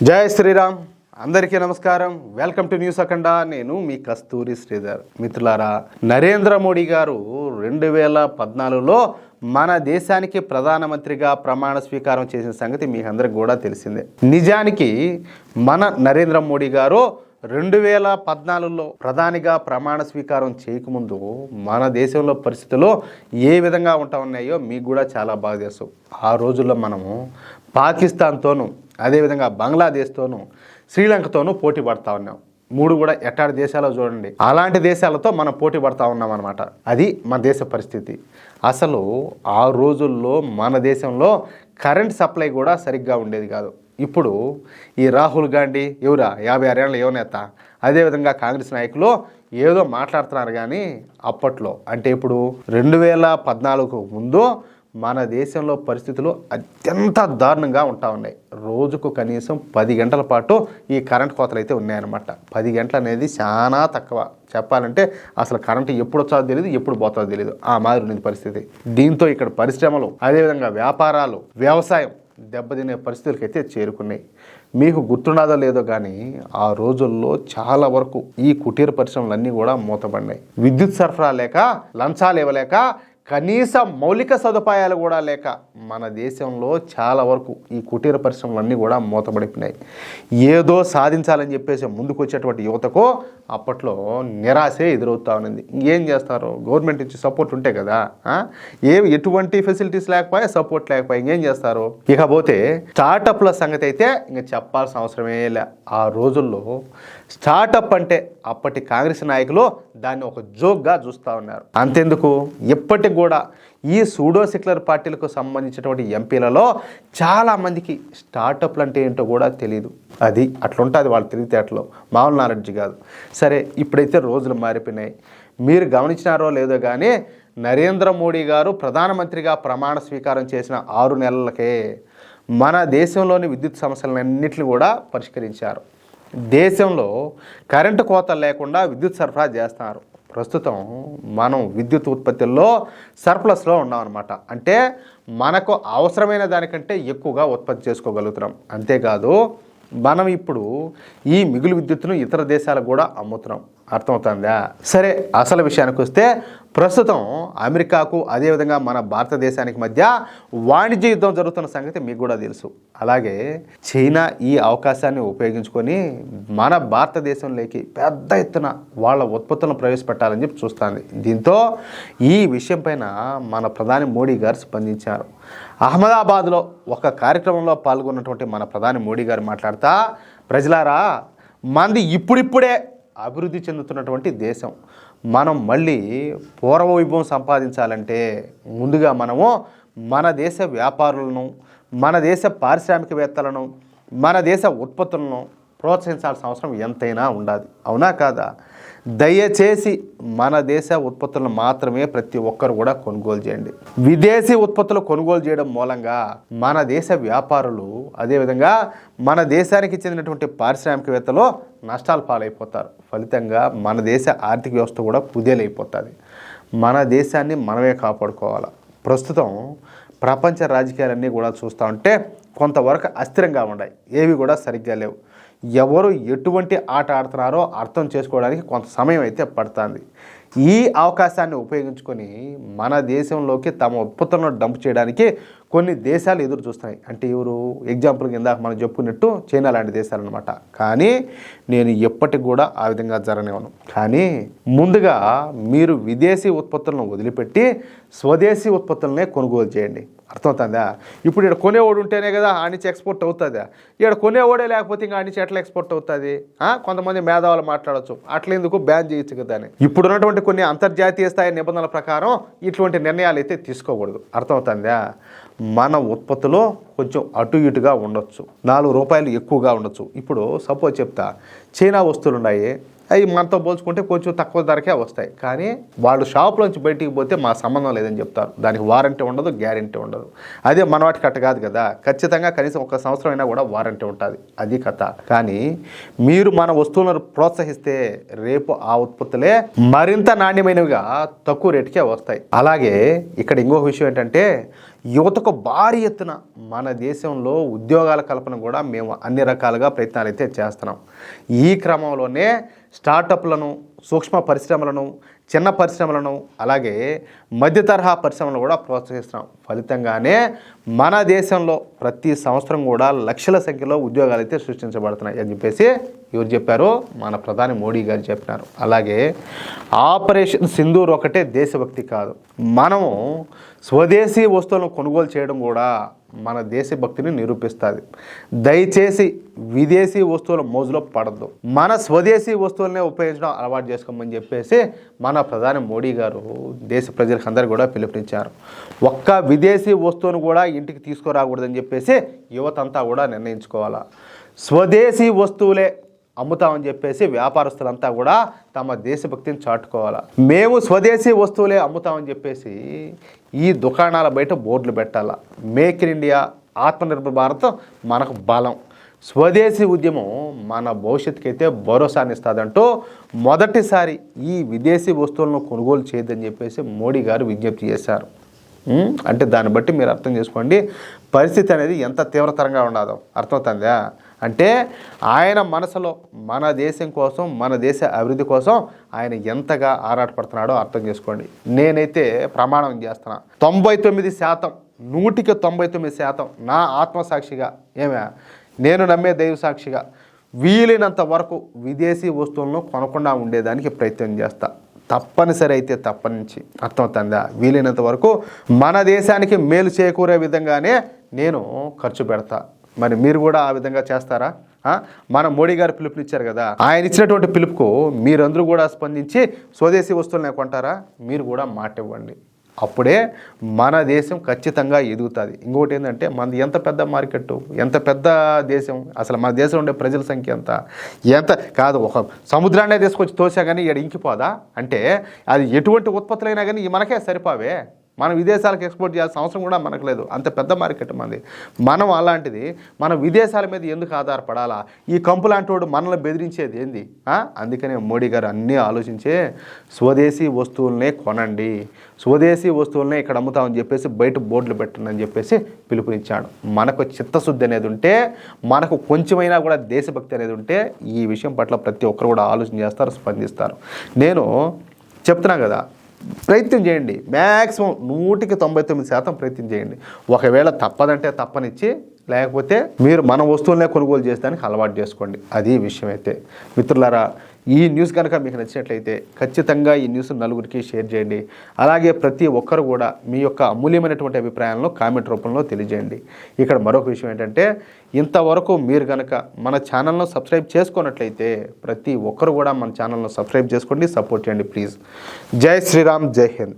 జై శ్రీరామ్. అందరికీ నమస్కారం. వెల్కమ్ టు న్యూస్ అఖండ. నేను మీ కస్తూరి శ్రీధర్. మిత్రులారా, నరేంద్ర మోడీ గారు 2014లో మన దేశానికి ప్రధానమంత్రిగా ప్రమాణ స్వీకారం చేసిన సంగతి మీ అందరికి కూడా తెలిసిందే. నిజానికి మన నరేంద్ర మోడీ గారు 2014లో ప్రధానిగా ప్రమాణ స్వీకారం చేయకముందు మన దేశంలో పరిస్థితులు ఏ విధంగా ఉంటా ఉన్నాయో మీకు కూడా చాలా బాగా తెలుసు. ఆ రోజుల్లో మనము పాకిస్తాన్తోనూ, అదేవిధంగా బంగ్లాదేశ్తోనూ, శ్రీలంకతోనూ పోటీ పడతా ఉన్నాం. మూడు కూడా ఎట్టాడి దేశాలో చూడండి. అలాంటి దేశాలతో మనం పోటీ పడతా ఉన్నాం అన్నమాట. అది మన దేశ పరిస్థితి. అసలు ఆ రోజుల్లో మన దేశంలో కరెంట్ సప్లై కూడా సరిగ్గా ఉండేది కాదు. ఇప్పుడు ఈ రాహుల్ గాంధీ ఎవరా 56 ఏళ్ళ యువనేత, అదేవిధంగా కాంగ్రెస్ నాయకులు ఏదో మాట్లాడుతున్నారు. కానీ అప్పట్లో అంటే ఇప్పుడు 2014కు ముందు మన దేశంలో పరిస్థితులు అత్యంత దారుణంగా ఉంటా ఉన్నాయి. రోజుకు కనీసం 10 గంటల పాటు ఈ కరెంట్ కోతలు అయితే ఉన్నాయన్నమాట. 10 గంటలు అనేది చాలా తక్కువ. చెప్పాలంటే అసలు కరెంటు ఎప్పుడు వచ్చాదో తెలియదు, ఎప్పుడు పోతుందో తెలియదు. ఆ మాదిరి ఉన్నది పరిస్థితి. దీంతో ఇక్కడ పరిశ్రమలు, అదేవిధంగా వ్యాపారాలు, వ్యవసాయం దెబ్బతినే పరిస్థితులకి అయితే చేరుకున్నాయి. మీకు గుర్తుండదో లేదో కానీ ఆ రోజుల్లో చాలా వరకు ఈ కుటీర పరిశ్రమలన్నీ కూడా మూతపడినాయి. విద్యుత్ సరఫరా లేక, లంచాలు ఇవ్వలేక, కనీస మౌలిక సదుపాయాలు కూడా లేక మన దేశంలో చాలా వరకు ఈ కుటీర పరిశ్రమలన్నీ కూడా మూతపడిపోయినాయి. ఏదో సాధించాలని చెప్పేసి ముందుకు వచ్చేటువంటి యువతకు అప్పట్లో నిరాశే ఎదురవుతా ఉన్నది. ఇంకేం చేస్తారు? గవర్నమెంట్ నుంచి సపోర్ట్ ఉంటే కదా. ఎటువంటి ఫెసిలిటీస్ లేకపోయా, సపోర్ట్ లేకపోయా ఇంకేం చేస్తారు? ఇకపోతే స్టార్టప్ల సంగతి అయితే ఇంకా చెప్పాల్సిన అవసరమే లే. ఆ రోజుల్లో స్టార్టప్ అంటే అప్పటి కాంగ్రెస్ నాయకులు దాన్ని ఒక జోక్గా చూస్తూ ఉన్నారు. అంతెందుకు, ఇప్పటికి కూడా ఈ సూడో సెక్యులర్ పార్టీలకు సంబంధించినటువంటి ఎంపీలలో చాలామందికి స్టార్టప్లు అంటే ఏంటో కూడా తెలియదు. అది అట్లుంటుంది వాళ్ళ తెలివితేటలో, మామూలు నాలెడ్జ్ కాదు. సరే, ఇప్పుడైతే రోజులు మారిపోయినాయి. మీరు గమనించినారో లేదో కానీ నరేంద్ర మోడీ గారు ప్రధానమంత్రిగా ప్రమాణ స్వీకారం చేసిన 6 నెలలకే మన దేశంలోని విద్యుత్ సమస్యలన్నింటినీ కూడా పరిష్కరించారు. దేశంలో కరెంటు కోతలు లేకుండా విద్యుత్ సరఫరా చేస్తున్నారు. ప్రస్తుతం మనం విద్యుత్ ఉత్పత్తుల్లో సర్ప్లస్లో ఉన్నామన్నమాట. అంటే మనకు అవసరమైన దానికంటే ఎక్కువగా ఉత్పత్తి చేసుకోగలుగుతున్నాం. అంతేకాదు, మనం ఇప్పుడు ఈ మిగులు విద్యుత్తును ఇతర దేశాలకు కూడా అమ్ముతున్నాం. అర్థమవుతుందా? సరే, అసలు విషయానికి వస్తే ప్రస్తుతం అమెరికాకు, అదేవిధంగా మన భారతదేశానికి మధ్య వాణిజ్య యుద్ధం జరుగుతున్న సంగతి మీకు కూడా తెలుసు. అలాగే చైనా ఈ అవకాశాన్ని ఉపయోగించుకొని మన భారతదేశంలోకి పెద్ద ఎత్తున వాళ్ళ ఉత్పత్తులను ప్రవేశపెట్టాలని చెప్పి చూస్తుంది. దీంతో ఈ విషయం పైన మన ప్రధాని మోడీ గారు స్పందించారు. అహ్మదాబాద్లో ఒక కార్యక్రమంలో పాల్గొన్నటువంటి మన ప్రధాని మోడీ గారు మాట్లాడుతూ, ప్రజలారా, మంది ఇప్పుడిప్పుడే అభివృద్ధి చెందుతున్నటువంటి దేశం. మనం మళ్ళీ పూర్వ వైభవం సంపాదించాలంటే ముందుగా మనము మన దేశ వ్యాపారులను, మన దేశ పారిశ్రామికవేత్తలను, మన దేశ ఉత్పత్తులను ప్రోత్సహించాల్సిన అవసరం ఎంతైనా ఉండాలి. అవునా కాదా? దయచేసి మన దేశ ఉత్పత్తులను మాత్రమే ప్రతి ఒక్కరు కూడా కొనుగోలు చేయండి. విదేశీ ఉత్పత్తులు కొనుగోలు చేయడం మూలంగా మన దేశ వ్యాపారులు, అదేవిధంగా మన దేశానికి చెందినటువంటి పారిశ్రామికవేత్తలు నష్టాలు పాలైపోతారు. ఫలితంగా మన దేశ ఆర్థిక వ్యవస్థ కూడా కుదేలైపోతుంది. మన దేశాన్ని మనమే కాపాడుకోవాలి. ప్రస్తుతం ప్రపంచ రాజకీయాలన్నీ కూడా చూస్తూ ఉంటే కొంతవరకు అస్థిరంగా ఉన్నాయి. ఏవి కూడా సరిగ్గా లేవు. ఎవరు ఎటువంటి ఆట ఆడుతున్నారో అర్థం చేసుకోవడానికి కొంత సమయం అయితే పడుతుంది. ఈ అవకాశాన్ని ఉపయోగించుకొని మన దేశంలోకి తమ ఉత్పత్తులను డంప్ చేయడానికి కొన్ని దేశాలు ఎదురు చూస్తున్నాయి. అంటే ఎవరు? ఎగ్జాంపుల్ కింద మనం చెప్పుకున్నట్టు చైనా లాంటి దేశాలు అనమాట. కానీ నేను ఎప్పటికి కూడా ఆ విధంగా జరగనివ్వను. కానీ ముందుగా మీరు విదేశీ ఉత్పత్తులను వదిలిపెట్టి స్వదేశీ ఉత్పత్తులనే కొనుగోలు చేయండి. అర్థమవుతుందా? ఇప్పుడు ఇక్కడ కొనేవాడు ఉంటేనే కదా ఆ నుంచి ఎక్స్పోర్ట్ అవుతుందా? ఇక్కడ కొనేవాడే లేకపోతే ఇంకా ఆ నుంచి ఎట్లా ఎక్స్పోర్ట్ అవుతుంది? కొంతమంది మేధావులు మాట్లాడచ్చు, అట్లెందుకు బ్యాన్ చేయొచ్చు కదా అని. ఇప్పుడున్నటువంటి కొన్ని అంతర్జాతీయ స్థాయి నిబంధనల ప్రకారం ఇటువంటి నిర్ణయాలు అయితే తీసుకోకూడదు. అర్థమవుతుందా? మన ఉత్పత్తిలో కొంచెం అటు ఇటుగా ఉండొచ్చు, 4 రూపాయలు ఎక్కువగా ఉండొచ్చు. ఇప్పుడు సపోజ్ చెప్తా, చైనా వస్తువులు ఉన్నాయి, అవి మనతో పోల్చుకుంటే కొంచెం తక్కువ ధరకే వస్తాయి. కానీ వాళ్ళు షాప్లోంచి బయటికి పోతే మా సంబంధం లేదని చెప్తారు. దానికి వారంటీ ఉండదు, గ్యారంటీ ఉండదు. అదే మన వాటికి అట్ట కాదు కదా. ఖచ్చితంగా కనీసం 1 సంవత్సరం అయినా కూడా వారంటీ ఉంటుంది. అది కథ. కానీ మీరు మన వస్తువులను ప్రోత్సహిస్తే రేపు ఆ ఉత్పత్తులే మరింత నాణ్యమైనవిగా తక్కువ రేటుకే వస్తాయి. అలాగే ఇక్కడ ఇంకొక విషయం ఏంటంటే, యువతకు భారీ ఎత్తున మన దేశంలో ఉద్యోగాల కల్పన కూడా మేము అన్ని రకాలుగా ప్రయత్నాలు అయితే చేస్తున్నాం. ఈ క్రమంలోనే స్టార్టప్లను, సూక్ష్మ పరిశ్రమలను, చిన్న పరిశ్రమలను, అలాగే మధ్య తరహా పరిశ్రమలను కూడా ప్రోత్సహిస్తున్నాం. ఫలితంగానే మన దేశంలో ప్రతి సంవత్సరం కూడా లక్షల సంఖ్యలో ఉద్యోగాలు అయితే సృష్టించబడుతున్నాయి అని చెప్పేసి ఎవరు చెప్పారు? మన ప్రధాని మోడీ గారు చెప్పినారు. అలాగే ఆపరేషన్ సింధూర్ ఒకటే దేశభక్తి కాదు, మనము స్వదేశీ వస్తువులను కొనుగోలు చేయడం కూడా మన దేశభక్తిని నిరూపిస్తుంది. దయచేసి విదేశీ వస్తువుల మోజులో పడద్దు, మన స్వదేశీ వస్తువులనే ఉపయోగించడం అలవాటు చేసుకోమని చెప్పేసి మన ప్రధాని మోడీ గారు దేశ ప్రజలకు అందరూ కూడా పిలుపునిచ్చారు. ఒక్క విదేశీ వస్తువును కూడా ఇంటికి తీసుకురాకూడదని చెప్పేసి యువతంతా కూడా నిర్ణయించుకోవాలా. స్వదేశీ వస్తువులే అమ్ముతామని చెప్పేసి వ్యాపారస్తులంతా కూడా తమ దేశభక్తిని చాటుకోవాలా. మేము స్వదేశీ వస్తువులే అమ్ముతామని చెప్పేసి ఈ దుకాణాల బయట బోర్డులు పెట్టాలా. Make in India, Atmanirbhar Bharat మనకు బలం. స్వదేశీ ఉద్యమం మన భవిష్యత్తుకి అయితే భరోసాని ఇస్తుందంటూ మొదటిసారి ఈ విదేశీ వస్తువులను కొనుగోలు చేయొద్దని చెప్పేసి మోడీ గారు విజ్ఞప్తి చేశారు. అంటే దాన్ని బట్టి మీరు అర్థం చేసుకోండి పరిస్థితి అనేది ఎంత తీవ్రతరంగా ఉండదో. అర్థమవుతుందా? అంటే ఆయన మనసులో మన దేశం కోసం, మన దేశ అభివృద్ధి కోసం ఆయన ఎంతగా ఆరాటపడుతున్నాడో అర్థం చేసుకోండి. నేనైతే ప్రమాణం చేస్తున్నా 99%, 100కి 99% నా ఆత్మసాక్షిగా, నేను నమ్మే దైవ సాక్షిగా వీలైనంత వరకు విదేశీ వస్తువులను కొనకుండా ఉండేదానికి ప్రయత్నం చేస్తా. తప్పనిసరి అయితే తప్పనించి. అర్థమవుతుందా? వీలైనంత వరకు మన దేశానికి మేలు చేకూరే విధంగానే నేను ఖర్చు పెడతా. మరి మీరు కూడా ఆ విధంగా చేస్తారా? మన మోడీ గారు పిలుపునిచ్చారు కదా, ఆయన ఇచ్చినటువంటి పిలుపుకు మీరందరూ కూడా స్పందించి స్వదేశీ వస్తువులనే కొంటారా? మీరు కూడా మాట ఇవ్వండి. అప్పుడే మన దేశం ఖచ్చితంగా ఎదుగుతుంది. ఇంకోటి ఏంటంటే మనది ఎంత పెద్ద మార్కెట్, ఎంత పెద్ద దేశం, అసలు మన దేశంలో ఉండే ప్రజల సంఖ్య ఎంత కాదు. ఒక సముద్రాన్నే తీసుకొచ్చి తోసా కానీ ఇక్కడ ఇంకిపోదా? అంటే అది ఎటువంటి ఉత్పత్తులైనా కానీ మనకే సరిపోవే. మనం విదేశాలకు ఎక్స్పోర్ట్ చేయాల్సిన అవసరం కూడా మనకు లేదు. అంత పెద్ద మార్కెట్ మనది. మనం అలాంటిది మన విదేశాల మీద ఎందుకు ఆధారపడాలా? ఈ కంపు లాంటి వాడు మనల్ని బెదిరించేది ఏంది? అందుకనే మోడీ గారు అన్నీ ఆలోచించే స్వదేశీ వస్తువులనే కొనండి, స్వదేశీ వస్తువులనే ఇక్కడ అమ్ముతామని చెప్పేసి బయట బోర్డులు పెట్టండి అని చెప్పేసి పిలుపునిచ్చాడు. మనకు చిత్తశుద్ధి అనేది ఉంటే, మనకు కొంచెమైనా కూడా దేశభక్తి అనేది ఉంటే ఈ విషయం పట్ల ప్రతి ఒక్కరు కూడా ఆలోచన చేస్తారు, స్పందిస్తారు. నేను చెప్తున్నా కదా, ప్రయత్నం చేయండి. మ్యాక్సిమం 100కి 99% ప్రయత్నం చేయండి. ఒకవేళ తప్పదంటే తప్పనిచ్చి, లేకపోతే మీరు మన వస్తువులనే కొనుగోలు చేసేదానికి అలవాటు చేసుకోండి. అది విషయం అయితే. మిత్రులారా, ఈ న్యూస్ కనుక మీకు నచ్చినట్లయితే ఖచ్చితంగా ఈ న్యూస్ నలుగురికి షేర్ చేయండి. అలాగే ప్రతి ఒక్కరు కూడా మీ యొక్క అమూల్యమైనటువంటి అభిప్రాయాలను కామెంట్ రూపంలో తెలియజేయండి. ఇక్కడ మరొక విషయం ఏంటంటే, ఇంతవరకు మీరు కనుక మన ఛానల్ను సబ్స్క్రైబ్ చేసుకున్నట్లయితే ప్రతి ఒక్కరు కూడా మన ఛానల్ను సబ్స్క్రైబ్ చేసుకోండి, సపోర్ట్ చేయండి ప్లీజ్. జై శ్రీరామ్, జై హింద్.